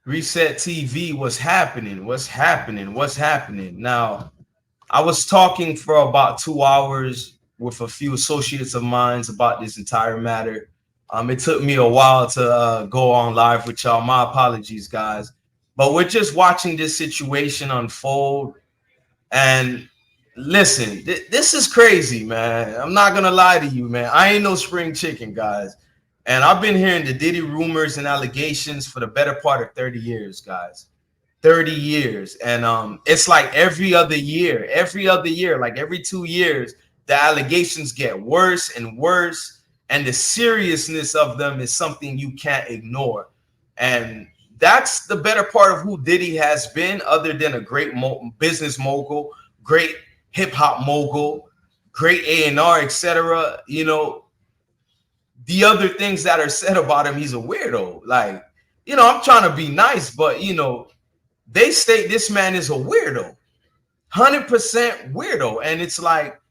Reset TV, what's happening? What's happening? What's happening? Now, I was talking for about 2 hours with a few associates of mine about this entire matter. It took me a while to go on live with y'all. My apologies, guys. But we're just watching this situation unfold. And listen, this is crazy, man. I'm not going to lie to you, man. I ain't no spring chicken, guys. And I've been hearing the Diddy rumors and allegations for the better part of 30 years, guys. 30 years. And it's like every other year, like every 2 years, the allegations get worse and worse. And the seriousness of them is something you can't ignore. And that's the better part of who Diddy has been, other than a great business mogul, great hip hop mogul, great A&R, etc. You know, the other things that are said about him, he's a weirdo. Like, you know, I'm trying to be nice, but, you know, they state this man is a weirdo, 100% weirdo. And it's like,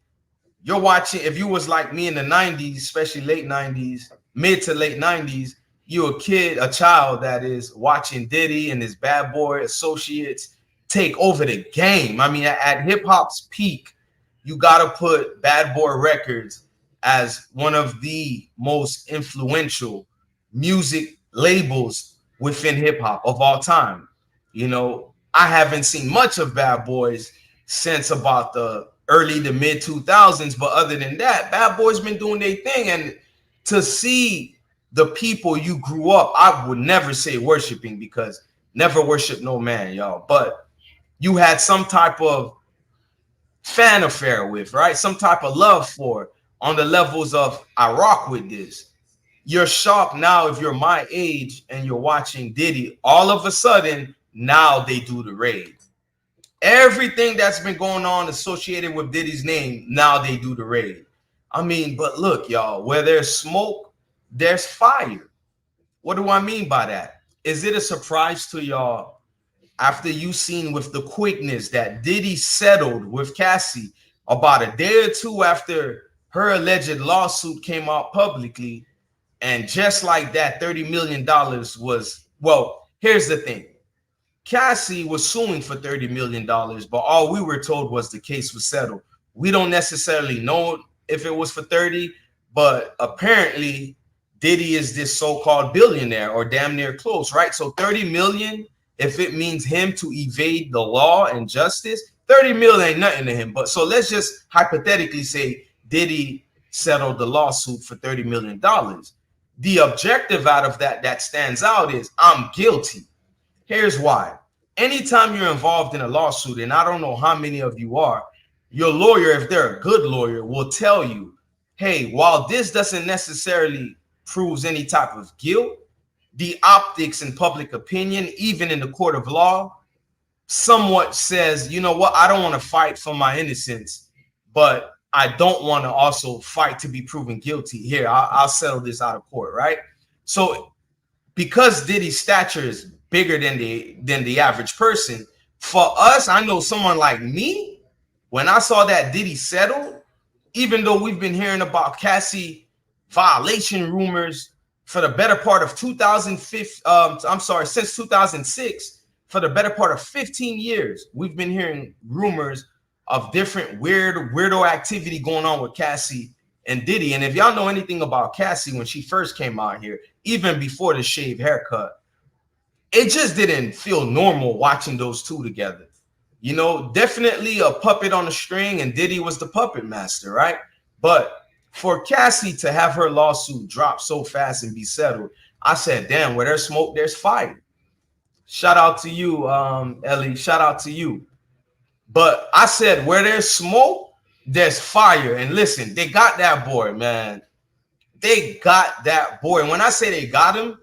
you're watching, if you was like me in the 90s, especially late 90s, mid to late 90s, you a kid, a child that is watching Diddy and his bad boy associates take over the game. I mean, at hip hop's peak, you got to put Bad Boy Records as one of the most influential music labels within hip hop of all time. You know, I haven't seen much of Bad Boys since about the early to mid 2000s, but other than that, Bad Boys been doing their thing. And to see the people you grew up, I would never say worshiping, because never worship no man, y'all, but you had some type of fan affair with, right? Some type of love for, on the levels of, I rock with this. You're shocked now if you're my age and you're watching Diddy, all of a sudden now they do the raid. Everything that's been going on associated with Diddy's name, now they do the raid. I mean, but look, y'all, where there's smoke, there's fire. What do I mean by that? Is it a surprise to y'all after you seen with the quickness that Diddy settled with Cassie about a day or two after her alleged lawsuit came out publicly, and just like that, $30 million was, well, here's the thing. Cassie was suing for $30 million, but all we were told was the case was settled. We don't necessarily know if it was for 30, but apparently Diddy is this so-called billionaire or damn near close, right? So 30 million, if it means him to evade the law and justice, 30 million ain't nothing to him. But so let's just hypothetically say Diddy settled the lawsuit for $30 million. The objective out of that stands out is, I'm guilty. Here's why. Anytime you're involved in a lawsuit, and I don't know how many of you are, your lawyer, if they're a good lawyer, will tell you, hey, while this doesn't necessarily proves any type of guilt, the optics and public opinion, even in the court of law, somewhat says, you know what, I don't want to fight for my innocence, but I don't want to also fight to be proven guilty. Here, I'll settle this out of court, right? So because Diddy's stature is bigger than the average person, for us, I know someone like me, when I saw that Diddy settled, even though we've been hearing about Cassie violation rumors for the better part of 2005, since 2006, for the better part of 15 years, we've been hearing rumors of different weirdo activity going on with Cassie and Diddy. And if y'all know anything about Cassie, when she first came out here, even before the shaved haircut, it just didn't feel normal watching those two together. You know, definitely a puppet on a string, and Diddy was the puppet master, right? But for Cassie to have her lawsuit drop so fast and be settled, I said, damn, where there's smoke, there's fire. Shout out to you, Ellie. Shout out to you. But I said, where there's smoke, there's fire. And listen, they got that boy, man. They got that boy. And when I say they got him,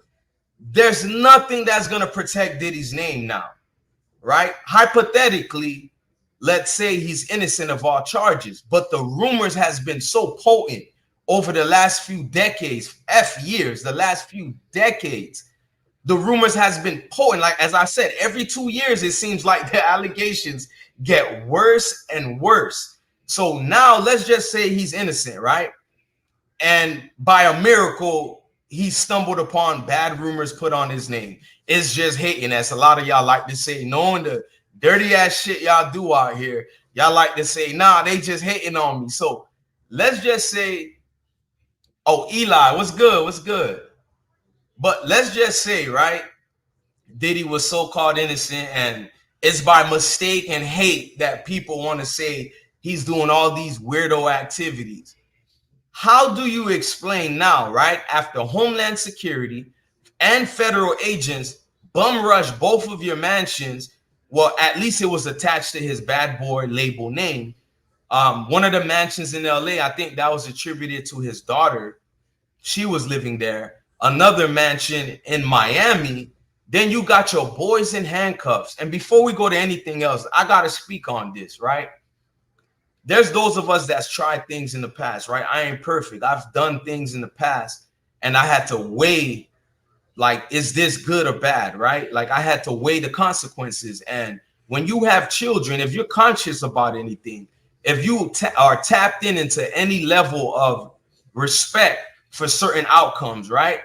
there's nothing that's going to protect Diddy's name now, right? Hypothetically, let's say he's innocent of all charges, but the rumors has been so potent over the last few decades, the last few decades, the rumors has been potent. Like, as I said, every 2 years, it seems like the allegations get worse and worse. So now let's just say he's innocent, right? And by a miracle, he stumbled upon bad rumors put on his name. It's just hating, as a lot of y'all like to say, knowing the dirty ass shit y'all do out here. Y'all like to say, nah, they just hating on me. So let's just say, oh, Eli, what's good? What's good? But let's just say, right, Diddy was so-called innocent, and it's by mistake and hate that people want to say he's doing all these weirdo activities. How do you explain now, right, after Homeland Security and federal agents bum rush both of your mansions? Well, at least it was attached to his bad boy label name. One of the mansions in LA, I think that was attributed to his daughter. She was living there. Another mansion in Miami. Then you got your boys in handcuffs. And before we go to anything else, I got to speak on this, right? There's those of us that's tried things in the past, right? I ain't perfect. I've done things in the past, and I had to weigh, like, is this good or bad, right? Like, I had to weigh the consequences. And when you have children, if you're conscious about anything, if you are tapped into any level of respect for certain outcomes, right?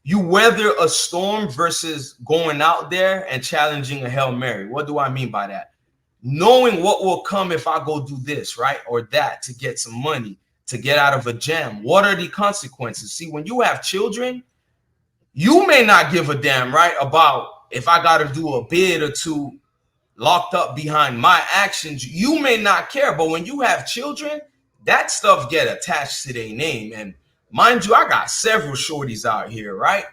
You weather a storm versus going out there and challenging a Hail Mary. What do I mean by that? Knowing what will come if I go do this, right? Or that to get some money, to get out of a jam. What are the consequences? See, when you have children, you may not give a damn, right, about if I got to do a bid or two locked up behind my actions. You may not care, but when you have children, that stuff get attached to their name. And mind you, I got several shorties out here, right?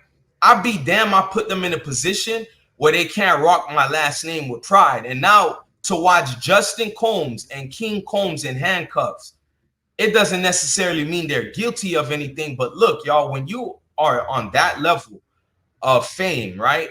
I be damn, I put them in a position where they can't rock my last name with pride. And now to watch Justin Combs and King Combs in handcuffs, it doesn't necessarily mean they're guilty of anything. But look, y'all, when you are on that level of fame, right?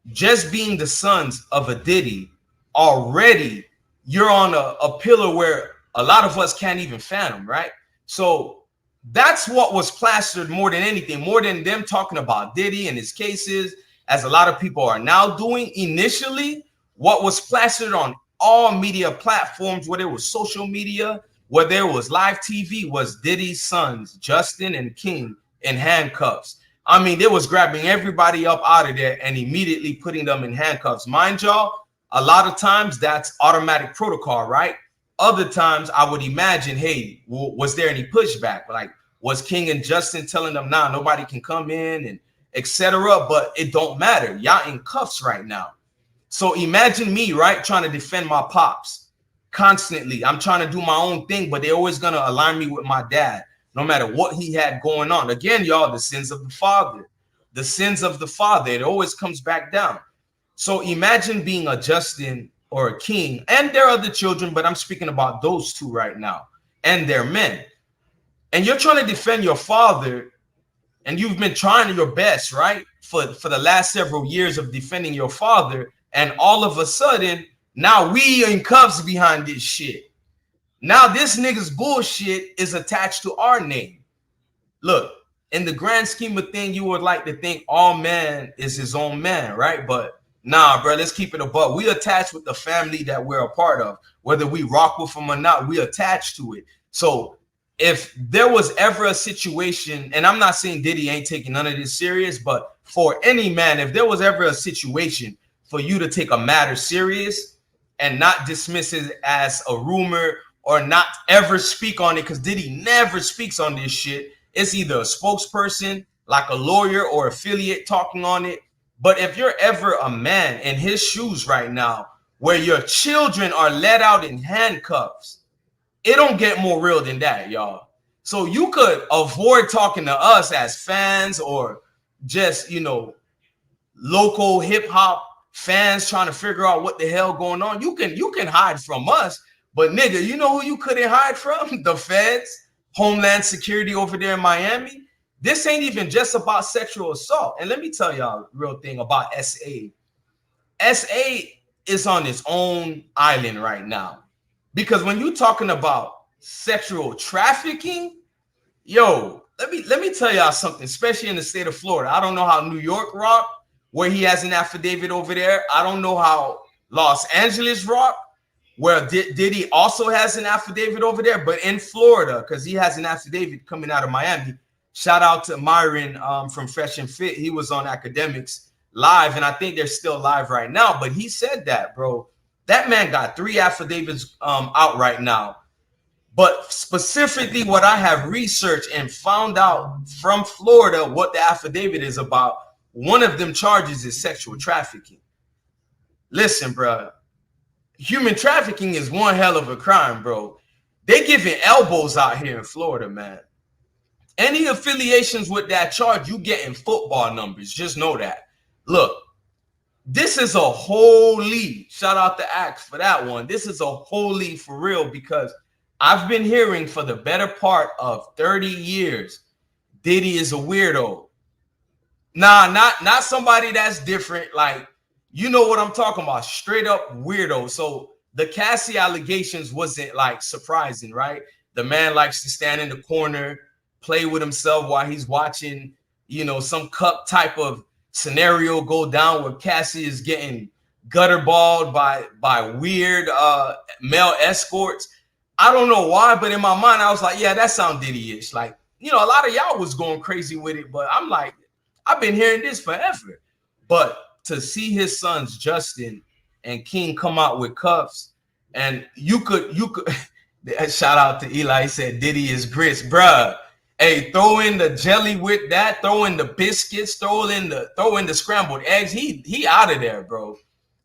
Just being the sons of a Diddy, already you're on a pillar where a lot of us can't even fathom, right? So that's what was plastered more than anything, more than them talking about Diddy and his cases, as a lot of people are now doing. Initially, what was plastered on all media platforms, whether it was social media, whether it was live TV, was Diddy's sons, Justin and King, in handcuffs. I mean, they was grabbing everybody up out of there and immediately putting them in handcuffs. Mind y'all, a lot of times that's automatic protocol, right? Other times I would imagine, hey, was there any pushback? Like, was King and Justin telling them, nah, nobody can come in and etc.? But it don't matter. Y'all in cuffs right now. So imagine me, right, trying to defend my pops constantly. I'm trying to do my own thing, but they're always going to align me with my dad, no matter what he had going on. Again, y'all, the sins of the father. The sins of the father. It always comes back down. So imagine being a Justin or a King, and there are other children, but I'm speaking about those two right now, and they're men. And you're trying to defend your father, and you've been trying your best, right, for the last several years of defending your father, and all of a sudden, now we in cuffs behind this shit. Now this nigga's bullshit is attached to our name. Look, in the grand scheme of things, you would like to think all man is his own man, right? But nah, bro, let's keep it a buck. We attached with the family that we're a part of. Whether we rock with them or not, we attached to it. So if there was ever a situation, and I'm not saying Diddy ain't taking none of this serious, but for any man, if there was ever a situation for you to take a matter serious and not dismiss it as a rumor or not ever speak on it, because Diddy never speaks on this shit. It's either a spokesperson, like a lawyer or affiliate talking on it. But if you're ever a man in his shoes right now, where your children are let out in handcuffs, it don't get more real than that, y'all. So you could avoid talking to us as fans or just, you know, local hip hop fans trying to figure out what the hell going on. You can hide from us, but nigga, you know who you couldn't hide from? The feds, Homeland Security over there in Miami. This ain't even just about sexual assault. And let me tell y'all a real thing about SA. SA is on its own island right now. Because when you're talking about sexual trafficking, yo, let me tell y'all something, especially in the state of Florida. I don't know how New York rock, where he has an affidavit over there. I don't know how Los Angeles rock, where Diddy also has an affidavit over there. But in Florida, because he has an affidavit coming out of Miami, Shout out to Myron from Fresh and Fit. He was on Academics live, and I think they're still live right now. But he said that, bro. That man got 3 affidavits out right now. But specifically, what I have researched and found out from Florida, what the affidavit is about, one of them charges is sexual trafficking. Listen, bro, human trafficking is one hell of a crime, bro. They giving elbows out here in Florida, man. Any affiliations with that charge, you getting football numbers. Just know that. Look, this is a holy, shout out to Axe for that one. This is a holy for real, because I've been hearing for the better part of 30 years, Diddy is a weirdo. Nah, not somebody that's different. Like, you know what I'm talking about. Straight up weirdo. So the Cassie allegations wasn't like surprising, right? The man likes to stand in the corner, play with himself while he's watching, you know, some cup type of scenario go down where Cassie is getting gutterballed by weird male escorts. I don't know why, but in my mind, I was like, yeah, that sounds Diddy-ish. Like, you know, a lot of y'all was going crazy with it, but I'm like, I've been hearing this forever. But to see his sons, Justin and King, come out with cuffs, and you could, shout out to Eli, he said, Diddy is grits, bruh. Hey, throw in the jelly with that, throw in the biscuits, throw in the scrambled eggs. He out of there, bro.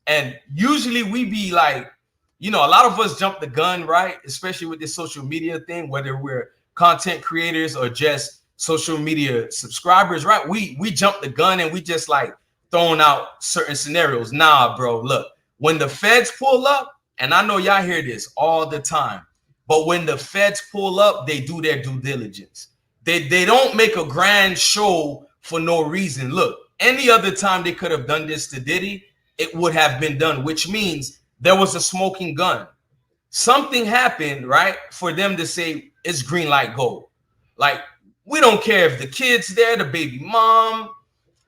And usually we be like, you know, a lot of us jump the gun, right? Especially with this social media thing, whether we're content creators or just social media subscribers, right? We jump the gun and we just like throwing out certain scenarios. Nah, bro, look, when the feds pull up, and I know y'all hear this all the time, but when the feds pull up, they do their due diligence. They don't make a grand show for no reason. Look, any other time they could have done this to Diddy, it would have been done, which means there was a smoking gun. Something happened, right, for them to say it's green light, go. Like, we don't care if the kid's there, the baby mom,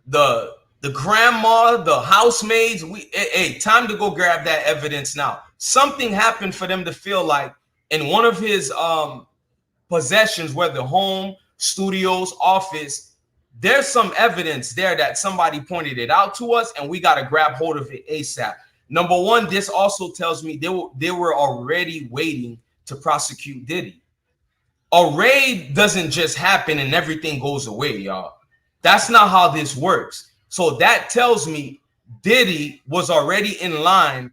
the grandma, the housemaids. Hey, time to go grab that evidence now. Something happened for them to feel like in one of his possessions, whether home, studios, office, there's some evidence there that somebody pointed it out to us, and we got to grab hold of it ASAP. Number one, this also tells me they were already waiting to prosecute Diddy. A raid doesn't just happen and everything goes away, y'all. That's not how this works. So that tells me Diddy was already in line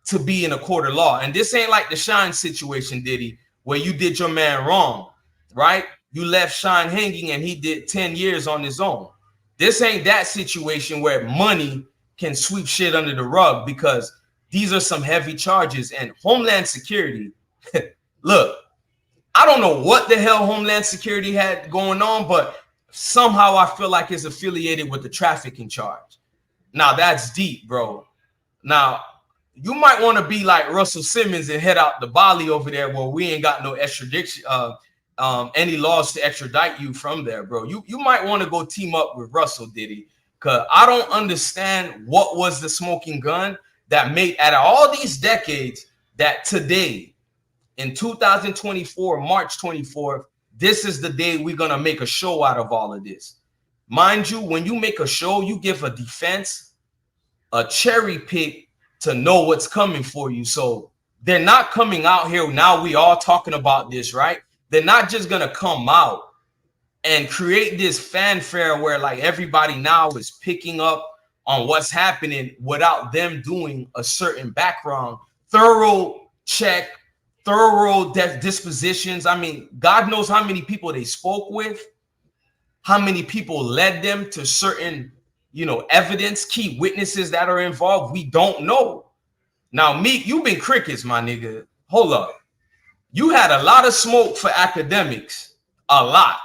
to be in a court of law. And this ain't like the Shine situation, Diddy, where you did your man wrong, right? You left Shine hanging and he did 10 years on his own. This ain't that situation where money can sweep shit under the rug, because these are some heavy charges. And Homeland Security, look, I don't know what the hell Homeland Security had going on, but somehow I feel like it's affiliated with the trafficking charge. Now that's deep, bro. Now, you might want to be like Russell Simmons and head out to Bali over there where we ain't got no extradition, any laws to extradite you from there, bro. You might want to go team up with Russell, Diddy, because I don't understand what was the smoking gun that made, out of all these decades, that today, in 2024, March 24th, this is the day we're going to make a show out of all of this. Mind you, when you make a show, you give a defense a cherry pick to know what's coming for you. So they're not coming out here. Now we all talking about this, right? They're not just going to come out and create this fanfare where like everybody now is picking up on what's happening without them doing a certain background, thorough check, thorough dispositions. I mean, God knows how many people they spoke with, how many people led them to certain, you know, evidence, key witnesses that are involved. We don't know. Now, Meek, you've been crickets, my nigga. Hold up. You had a lot of smoke for academics, a lot.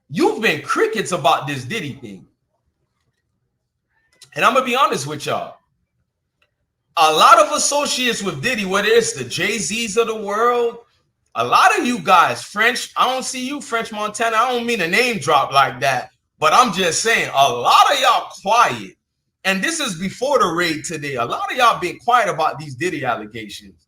You've been crickets about this Diddy thing. And I'm going to be honest with y'all. A lot of associates with Diddy, whether it's the Jay-Z's of the world, a lot of you guys, French, I don't see you, French Montana. I don't mean a name drop like that, but I'm just saying a lot of y'all quiet. And this is before the raid today. A lot of y'all being quiet about these Diddy allegations.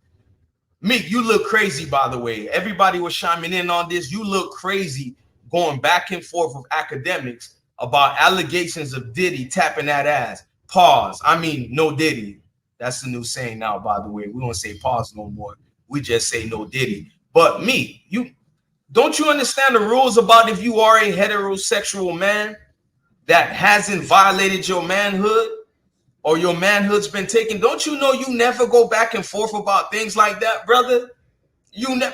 Meek, you look crazy, by the way. Everybody was chiming in on this. You look crazy going back and forth with academics about allegations of Diddy tapping that ass. Pause. I mean, no Diddy. That's the new saying now, by the way. We don't say pause no more. We just say no Diddy. But me, you don't you understand the rules about if you are a heterosexual man that hasn't violated your manhood or your manhood's been taken? Don't you know you never go back and forth about things like that, brother?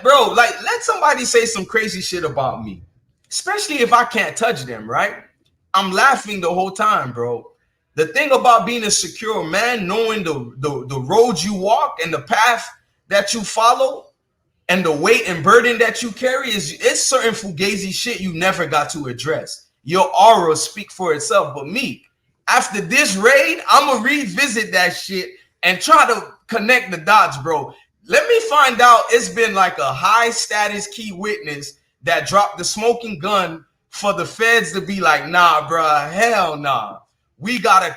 Bro, like, let somebody say some crazy shit about me, especially if I can't touch them, right? I'm laughing the whole time, bro. The thing about being a secure man, knowing the road you walk and the path that you follow and the weight and burden that you carry is it's certain fugazi shit you never got to address. Your aura speak for itself. But me, after this raid, I'm gonna revisit that shit and try to connect the dots, bro. Let me find out it's been like a high status key witness that dropped the smoking gun for the feds to be like, nah, bro, hell nah. We gotta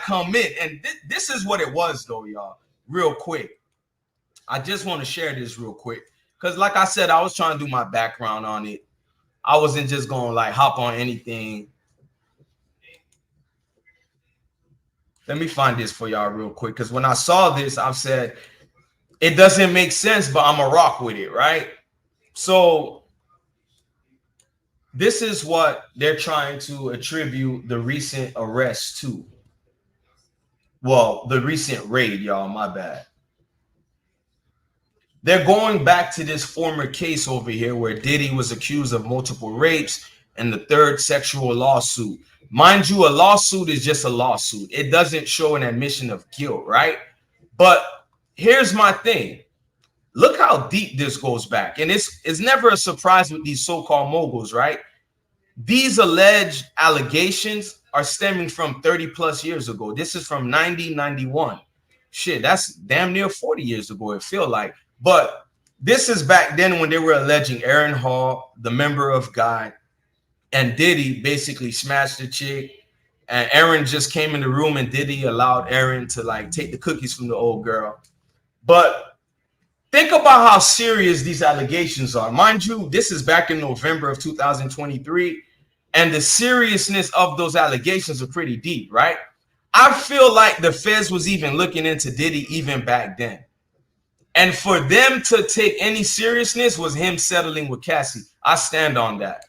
come in. And this is what it was though, y'all. Real quick. I just want to share this real quick. Because like I said, I was trying to do my background on it. I wasn't just going to like hop on anything. Let me find this for y'all real quick. Because when I saw this, I've said, it doesn't make sense, but I'm going to rock with it, right? So this is what they're trying to attribute the recent arrest to. Well, the recent raid, y'all, my bad. They're going back to this former case over here where Diddy was accused of multiple rapes and the third sexual lawsuit. Mind you, a lawsuit is just a lawsuit. It doesn't show an admission of guilt, right? But here's my thing. Look how deep this goes back. And it's never a surprise with these so-called moguls, right? These alleged allegations are stemming from 30 plus years ago. This is from 1991. Shit, that's damn near 40 years ago, it feels like. But this is back then when they were alleging Aaron Hall, the member of God, and Diddy basically smashed the chick. And Aaron just came in the room and Diddy allowed Aaron to like take the cookies from the old girl. But think about how serious these allegations are. Mind you, this is back in November of 2023. And the seriousness of those allegations are pretty deep, right? I feel like the feds was even looking into Diddy even back then. And for them to take any seriousness was him settling with Cassie. I stand on that.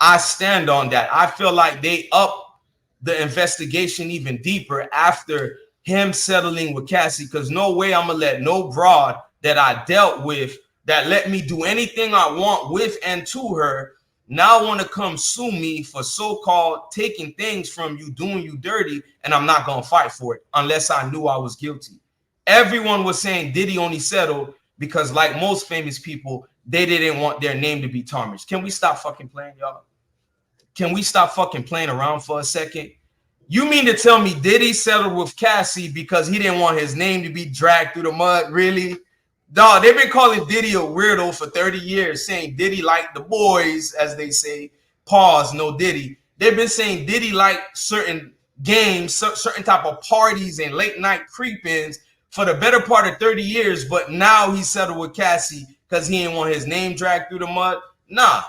I stand on that. I feel like they upped the investigation even deeper after him settling with Cassie, because no way I'm going to let no broad that I dealt with that let me do anything I want with and to her now want to come sue me for so-called taking things from you, doing you dirty, and I'm not going to fight for it unless I knew I was guilty. Everyone was saying Diddy only settled because, like most famous people, they didn't want their name to be tarnished. Can we stop fucking playing, y'all? Can we stop fucking playing around for a second? You mean to tell me Diddy settled with Cassie because he didn't want his name to be dragged through the mud? Really? Dog, they've been calling Diddy a weirdo for 30 years, saying Diddy like the boys, as they say. Pause, no Diddy. They've been saying Diddy like certain games, certain type of parties and late night creep-ins for the better part of 30 years, but now he settled with Cassie because he didn't want his name dragged through the mud. Nah,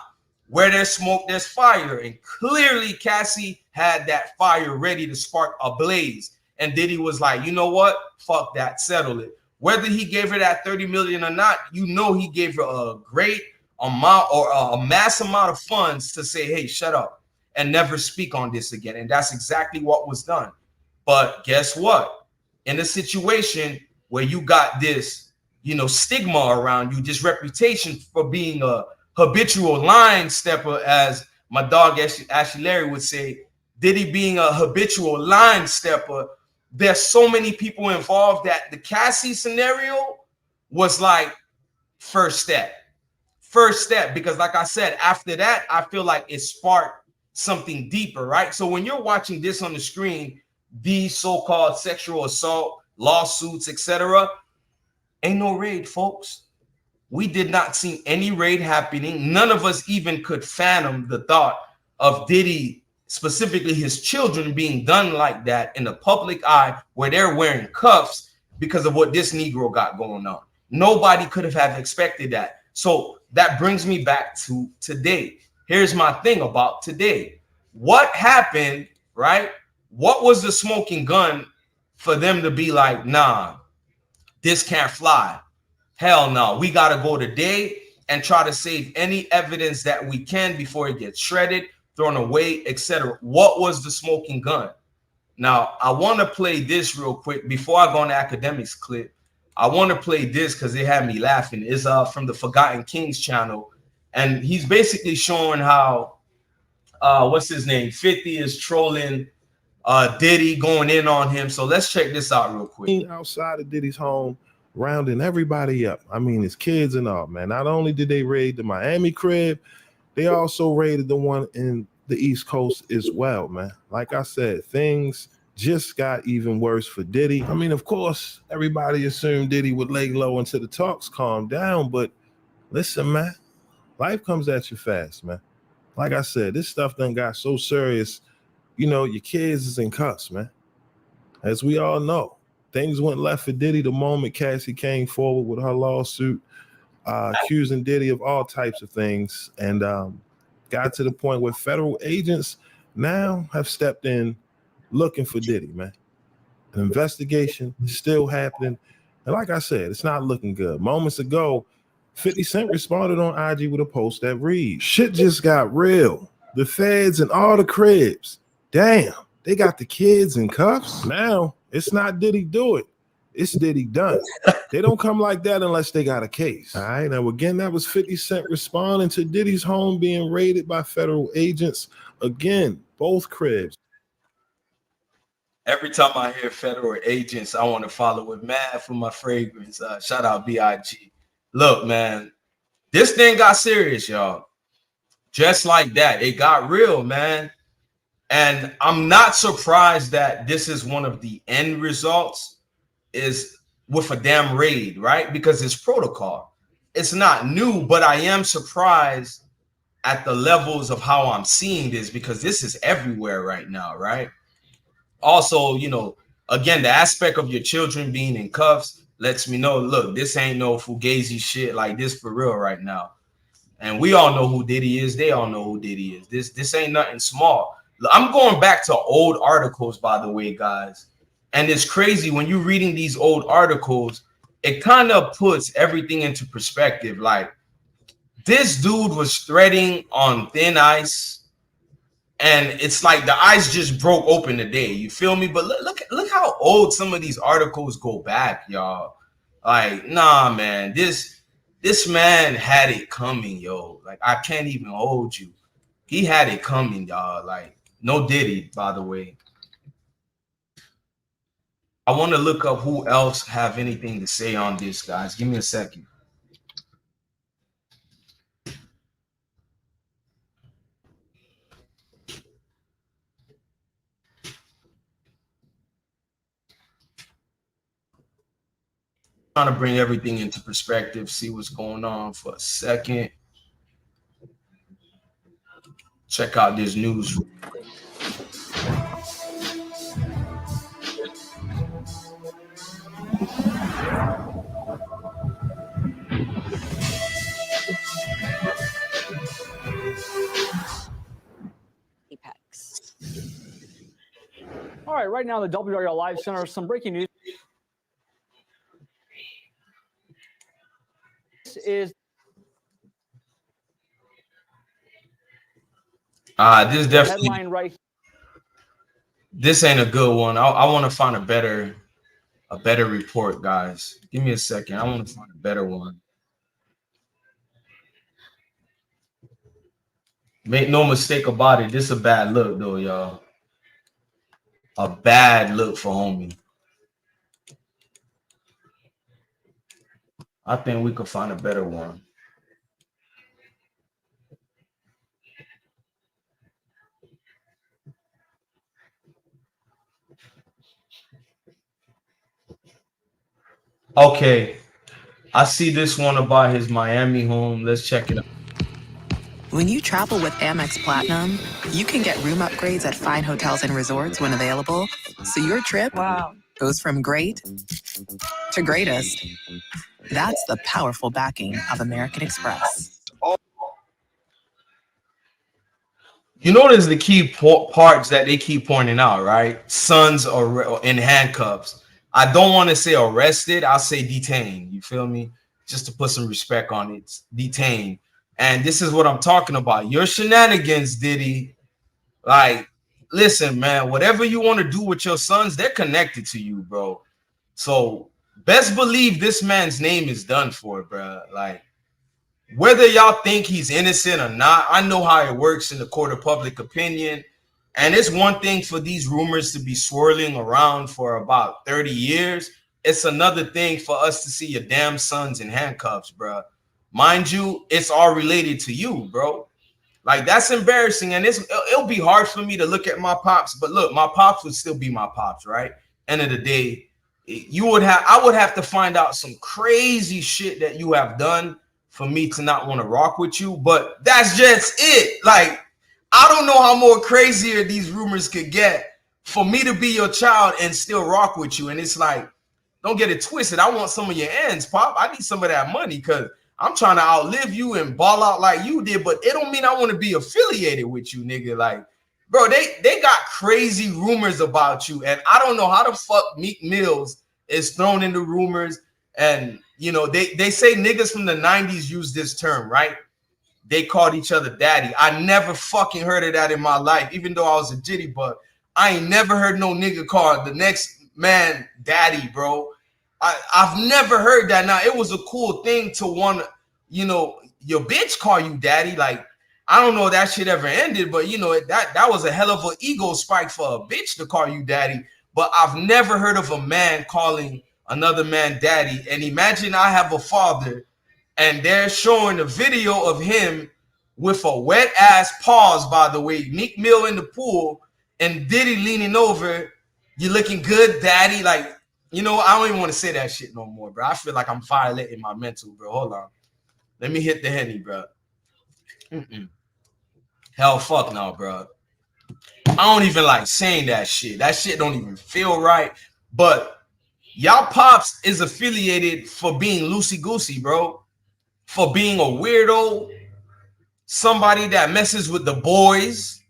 where there's smoke, there's fire. And clearly Cassie had that fire ready to spark a blaze. And Diddy was like, you know what? Fuck that, settle it. Whether he gave her that 30 million or not, you know he gave her a great amount or a mass amount of funds to say, hey, shut up and never speak on this again. And that's exactly what was done. But guess what? In a situation where you got this, stigma around you, this reputation for being a habitual line stepper, as my dog Ashley Larry would say, Diddy being a habitual line stepper, there's so many people involved that the Cassie scenario was like first step, because like I said, after that, I feel like it sparked something deeper, right? So when you're watching this on the screen, these so-called sexual assault lawsuits, etc., ain't no raid, folks. We did not see any raid happening. None of us even could fathom the thought of Diddy, specifically his children, being done like that in the public eye where they're wearing cuffs because of what this Negro got going on. Nobody could have expected that. So that brings me back to today. here's my thing about today. What happened, right? What was the smoking gun for them to be like, nah, this can't fly? Hell no. We got to go today and try to save any evidence that we can before it gets shredded, thrown away, etc. What was the smoking gun? Now, I want to play this real quick before I go on the academics clip. I want to play this because it had me laughing. It's from the Forgotten Kings channel. And he's basically showing how, what's his name? 50 is trolling Diddy, going in on him. So let's check this out real quick. Outside of Diddy's home, rounding everybody up. I mean, his kids and all, man. Not only did they raid the Miami crib, they also raided the one in the East Coast as well, man. Like I said, things just got even worse for Diddy. I mean, of course, everybody assumed Diddy would lay low until the talks calmed down, but listen, man, life comes at you fast, man. Like I said, this stuff done got so serious, you know, your kids is in cuffs, man. As we all know, things went left for Diddy the moment Cassie came forward with her lawsuit, accusing Diddy of all types of things, and got to the point where federal agents now have stepped in looking for Diddy, man. An investigation is still happening. And like I said, it's not looking good. Moments ago, 50 Cent responded on IG with a post that reads, "Shit just got real. The feds and all the cribs. Damn, they got the kids in cuffs. Now, it's not Diddy do it. It's Diddy done. They don't come like that unless they got a case." All right, now again, that was 50 Cent responding to Diddy's home being raided by federal agents. Again, both cribs. Every time I hear federal agents, I want to follow with Mad for my fragrance. Shout out BIG. Look, man, this thing got serious, y'all. Just like that. It got real, man. And I'm not surprised that this is one of the end results is with a damn raid, right? Because it's protocol. It's not new, but I am surprised at the levels of how I'm seeing this because this is everywhere right now, right? Also, you know, again, the aspect of your children being in cuffs lets me know, look, this ain't no fugazi shit like this for real right now. And we all know who Diddy is. They all know who Diddy is. This ain't nothing small. I'm going back to old articles, by the way, guys. And it's crazy when you're reading these old articles, it kind of puts everything into perspective. Like, this dude was threading on thin ice. And it's like the ice just broke open today. You feel me? But look how old some of these articles go back, y'all. Like, nah, man, this man had it coming, yo. Like, I can't even hold you. He had it coming, y'all. Like, no Diddy, by the way. I want to look up who else have anything to say on this, guys. Give me a second. Trying to bring everything into perspective, see what's going on for a second. Check out this news. All right now, the WRL Live Center, some breaking news. This is this definitely headline right. This ain't a good one. I want to find a better report, guys. Give me a second. I want to find a better one. Make no mistake about it. This is a bad look, though, y'all. A bad look for homie. I think we could find a better one. Okay. I see this one about his Miami home. Let's check it out. When you travel with Amex Platinum, you can get room upgrades at fine hotels and resorts when available, so your trip goes from great to greatest. That's the powerful backing of American Express. You notice the key parts that they keep pointing out, right? Sons are in handcuffs. I don't want to say arrested. I'll say detained. You feel me? Just to put some respect on it. Detained. And this is what I'm talking about. Your shenanigans, Diddy. Like, listen, man, whatever you want to do with your sons, they're connected to you, bro. So best believe this man's name is done for, bro. Like, whether y'all think he's innocent or not, I know how it works in the court of public opinion. And it's one thing for these rumors to be swirling around for about 30 years. It's another thing for us to see your damn sons in handcuffs, bro. Mind you, it's all related to you, bro. Like, that's embarrassing. And it'll be hard for me to look at my pops. But look, my pops would still be my pops, right? End of the day, I would have to find out some crazy shit that you have done for me to not want to rock with you, but that's just it. Like, I don't know how more crazier these rumors could get for me to be your child and still rock with you. And it's like, don't get it twisted. I want some of your ends, Pop. I need some of that money because I'm trying to outlive you and ball out like you did, but it don't mean I want to be affiliated with you, nigga. Like, bro, they got crazy rumors about you, and I don't know how the fuck Meek Mills is thrown into rumors. And you know, they say niggas from the 90s use this term, right? They called each other daddy. I never fucking heard of that in my life, even though I was a jitty, but I ain't never heard no nigga call the next man daddy, bro. I've never heard that. Now, it was a cool thing to want to, you know, your bitch call you daddy. Like, I don't know if that shit ever ended, but you know, that was a hell of an ego spike for a bitch to call you daddy. But I've never heard of a man calling another man daddy. And imagine I have a father and they're showing a video of him with a wet ass pause, by the way, Meek Mill in the pool and Diddy leaning over. You looking good, daddy. Like, you know, I don't even want to say that shit no more, bro. I feel like I'm violating my mental, bro. Hold on. Let me hit the Henny, bro. Hell fuck no, bro. I don't even like saying that shit. That shit don't even feel right. But y'all pops is affiliated for being loosey-goosey, bro. For being a weirdo, somebody that messes with the boys,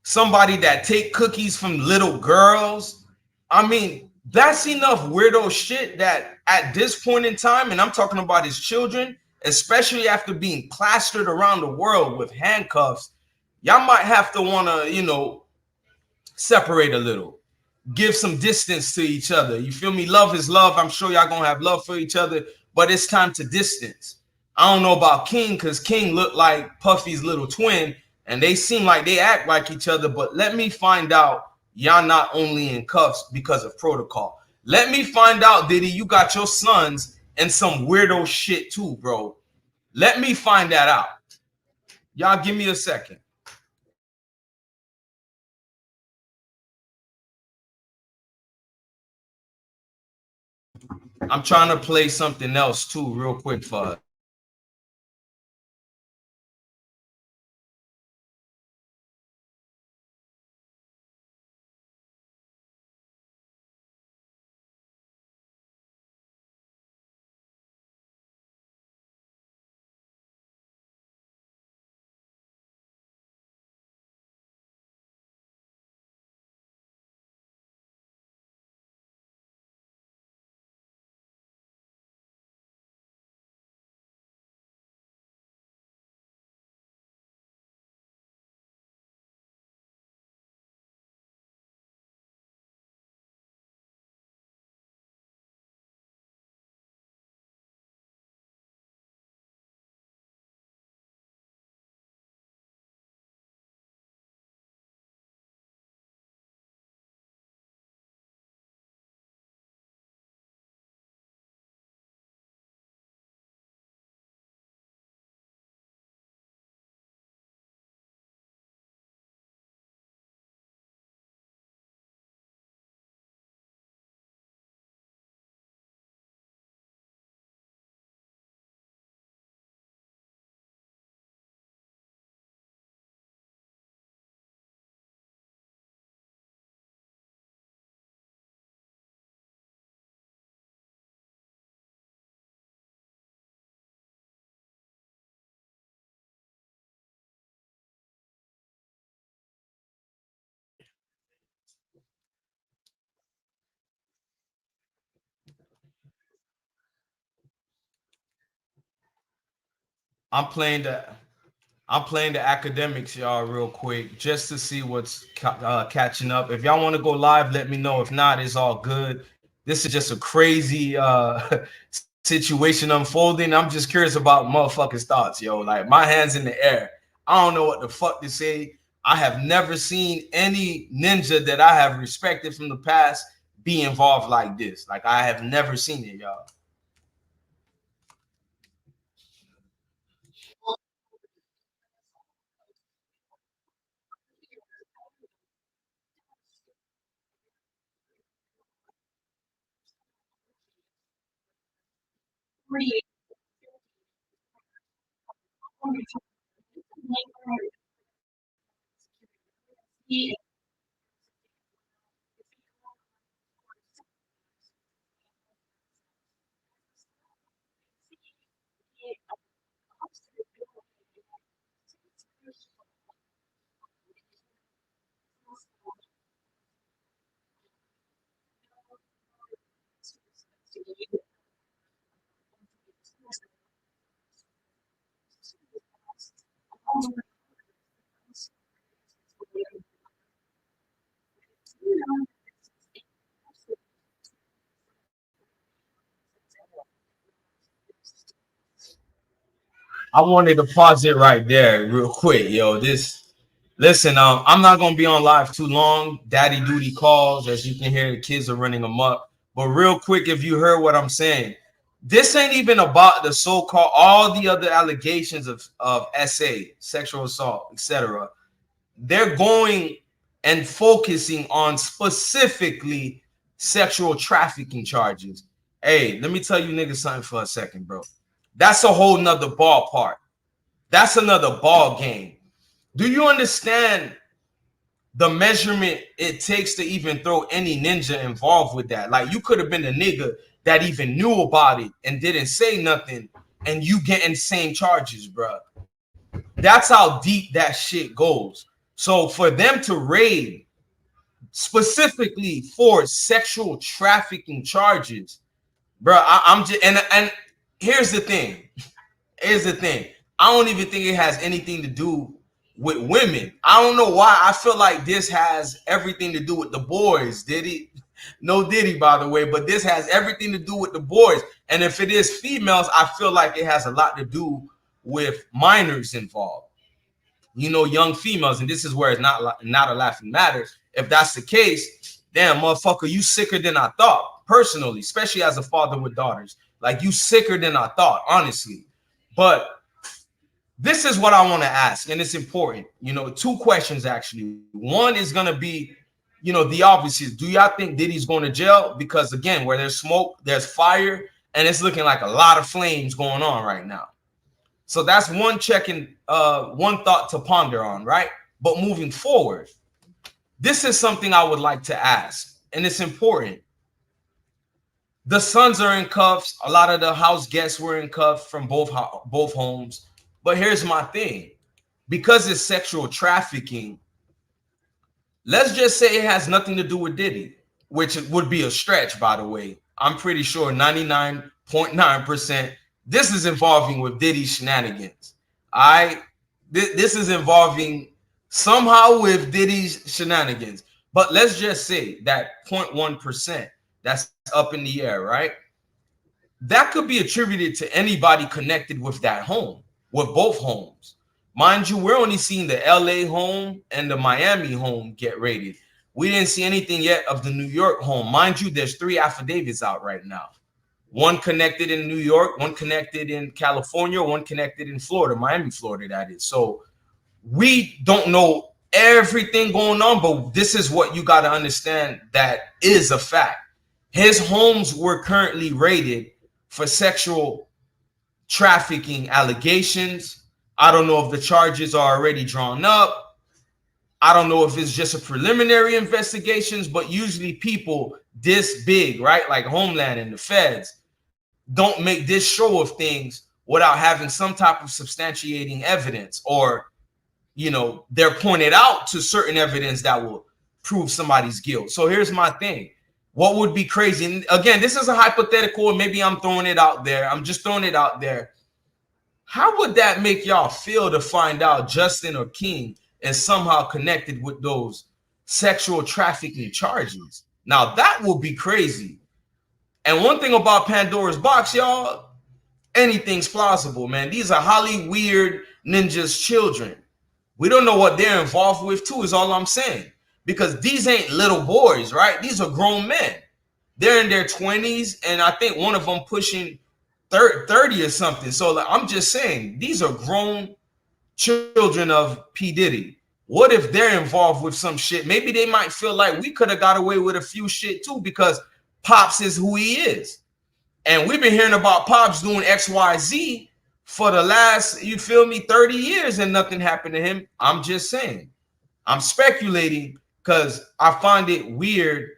somebody that take cookies from little girls. I mean, that's enough weirdo shit that at this point in time, and I'm talking about his children, especially after being plastered around the world with handcuffs, y'all might have to want to, you know, separate a little, give some distance to each other. You feel me? Love is love. I'm sure y'all gonna have love for each other, but it's time to distance. I don't know about King because King looked like Puffy's little twin, and they seem like they act like each other. But let me find out y'all not only in cuffs because of protocol. Let me find out, Diddy, you got your sons and some weirdo shit too, bro. Let me find that out. Y'all give me a second. I'm trying to play something else too, real quick for us. I'm playing the academics, y'all, real quick, just to see what's catching up. If y'all want to go live, let me know. If not, it's all good. This is just a crazy situation unfolding. I'm just curious about motherfuckers' thoughts, yo. Like, my hands in the air. I don't know what the fuck to say. I have never seen any ninja that I have respected from the past be involved like this. Like, I have never seen it, y'all. I wanted to pause it right there real quick, yo. Listen, I'm not gonna be on live too long. Daddy duty calls, as you can hear, the kids are running amok. But real quick, if you heard what I'm saying, this ain't even about the so-called all the other allegations of SA, sexual assault, etc. They're going and focusing on specifically sexual trafficking charges. Hey, let me tell you niggas something for a second, bro. That's a whole nother ballpark. That's another ball game. Do you understand the measurement it takes to even throw any ninja involved with that? Like, you could have been a nigga that even knew about it and didn't say nothing, and you getting same charges, bro. That's how deep that shit goes. So for them to raid specifically for sexual trafficking charges, bro, I'm just and here's the thing. Here's the thing. I don't even think it has anything to do with women. I don't know why. I feel like this has everything to do with the boys. Diddy? No Diddy, by the way, but this has everything to do with the boys. And if it is females, I feel like it has a lot to do with minors involved. You know, young females, and this is where it's not a laughing matter. If that's the case, damn, motherfucker, you sicker than I thought, personally, especially as a father with daughters. Like, you sicker than I thought, honestly. But this is what I want to ask, and it's important. You know, two questions, actually. One is going to be, you know, the obvious is, do y'all think Diddy's going to jail? Because, again, where there's smoke, there's fire, and it's looking like a lot of flames going on right now. So that's one one thought to ponder on, right? But moving forward, this is something I would like to ask, and it's important. The sons are in cuffs. A lot of the house guests were in cuffs from both homes. But here's my thing. Because it's sexual trafficking, let's just say it has nothing to do with Diddy, which would be a stretch, by the way. I'm pretty sure 99.9% this is involving with Diddy shenanigans. This is involving somehow with Diddy's shenanigans. But let's just say that 0.1%, that's up in the air, right? That could be attributed to anybody connected with that home, with both homes. Mind you, we're only seeing the LA home and the Miami home get raided. We didn't see anything yet of the New York home. Mind you, there's 3 affidavits out right now. One connected in New York, one connected in California, one connected in Florida, Miami, Florida, that is. So we don't know everything going on, but this is what you got to understand that is a fact. His homes were currently raided for sexual trafficking allegations. I don't know if the charges are already drawn up. I don't know if it's just a preliminary investigations, but usually people this big, right? Like Homeland and the feds don't make this show of things without having some type of substantiating evidence, or, you know, they're pointed out to certain evidence that will prove somebody's guilt. So here's my thing. What would be crazy? And again, this is a hypothetical, and maybe I'm throwing it out there. I'm just throwing it out there. How would that make y'all feel to find out Justin or King is somehow connected with those sexual trafficking charges? Now that will be crazy. And one thing about Pandora's box, y'all, anything's plausible, man. These are Holly Weird Ninja's children. We don't know what they're involved with too, is all I'm saying. Because these ain't little boys, right? These are grown men. They're in their 20s, and I think one of them pushing 30 or something. So like, I'm just saying, these are grown children of P. Diddy. What if they're involved with some shit? Maybe they might feel like we could have got away with a few shit too, because Pops is who he is. And we've been hearing about Pops doing XYZ for the last, you feel me, 30 years, and nothing happened to him. I'm just saying. I'm speculating because I find it weird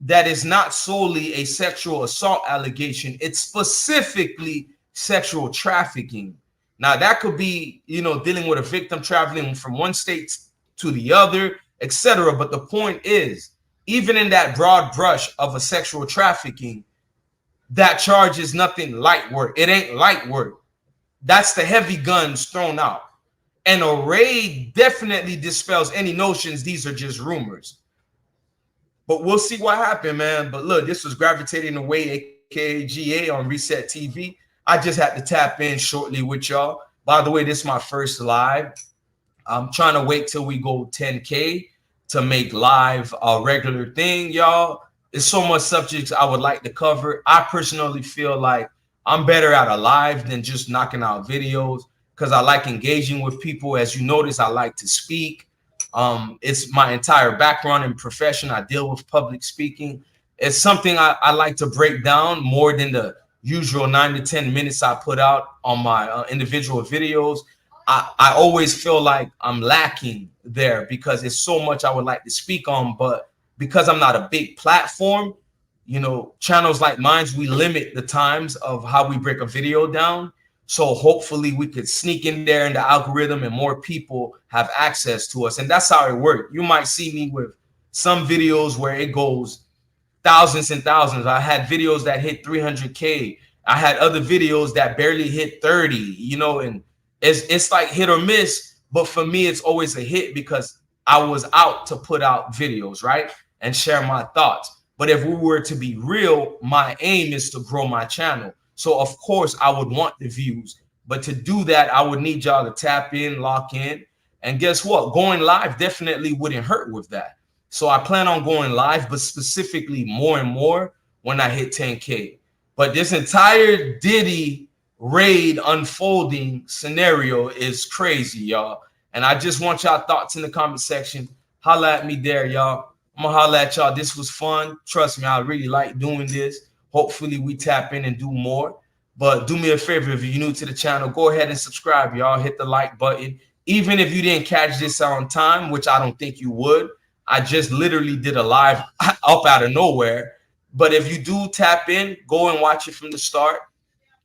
that it's not solely a sexual assault allegation. It's specifically sexual trafficking. Now, that could be, you know, dealing with a victim traveling from one state to the other, etc. But the point is, even in that broad brush of a sexual trafficking, that charge is nothing light work. It ain't light work. That's the heavy guns thrown out. And a raid definitely dispels any notions these are just rumors. But we'll see what happened, man. But look, this was Gravitating Away, aka GA on Reset TV. I just had to tap in shortly with y'all. By the way, this is my first live. I'm trying to wait till we go 10K to make live a regular thing, y'all. There's so much subjects I would like to cover. I personally feel like I'm better at a live than just knocking out videos because I like engaging with people. As you notice, I like to speak. It's my entire background and profession. I deal with public speaking. It's something I like to break down more than the usual 9 to 10 minutes I put out on my individual videos. I always feel like I'm lacking there because it's so much I would like to speak on, but because I'm not a big platform, you know, channels like mine, we limit the times of how we break a video down. So hopefully we could sneak in there in the algorithm and more people have access to us. And that's how it works. You might see me with some videos where it goes thousands and thousands. I had videos that hit 300K. I had other videos that barely hit 30, you know, and it's like hit or miss. But for me, it's always a hit because I was out to put out videos, right? And share my thoughts. But if we were to be real, my aim is to grow my channel. So of course I would want the views, but to do that, I would need y'all to tap in, lock in. And guess what? Going live definitely wouldn't hurt with that. So I plan on going live, but specifically more and more when I hit 10K. But this entire Diddy raid unfolding scenario is crazy, y'all. And I just want y'all thoughts in the comment section. Holla at me there, y'all. I'm gonna holla at y'all. This was fun. Trust me, I really like doing this. Hopefully we tap in and do more. But do me a favor, if you're new to the channel, go ahead and subscribe, y'all. Hit the like button. Even if you didn't catch this on time, which I don't think you would. I just literally did a live up out of nowhere. But if you do tap in, go and watch it from the start.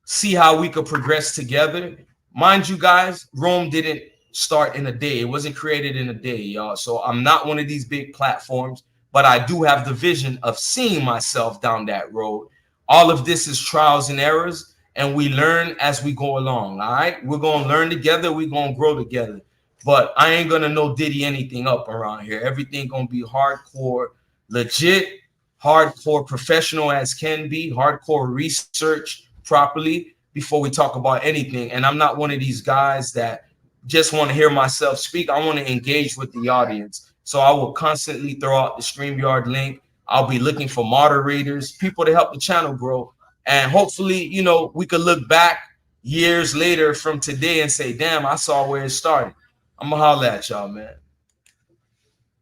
See how we could progress together. Mind you guys, Rome didn't start in a day. It wasn't created in a day, y'all. So I'm not one of these big platforms, but I do have the vision of seeing myself down that road. All of this is trials and errors, and we learn as we go along. All right, we're gonna learn together, we're gonna grow together. But I ain't gonna know Diddy anything up around here. Everything gonna be hardcore, legit, hardcore professional as can be, hardcore research properly before we talk about anything. And I'm not one of these guys that just want to hear myself speak. I want to engage with the audience. So I will constantly throw out the StreamYard link. I'll be looking for moderators, people to help the channel grow. And hopefully, you know, we could look back years later from today and say, damn, I saw where it started. I'm gonna holler at y'all, man.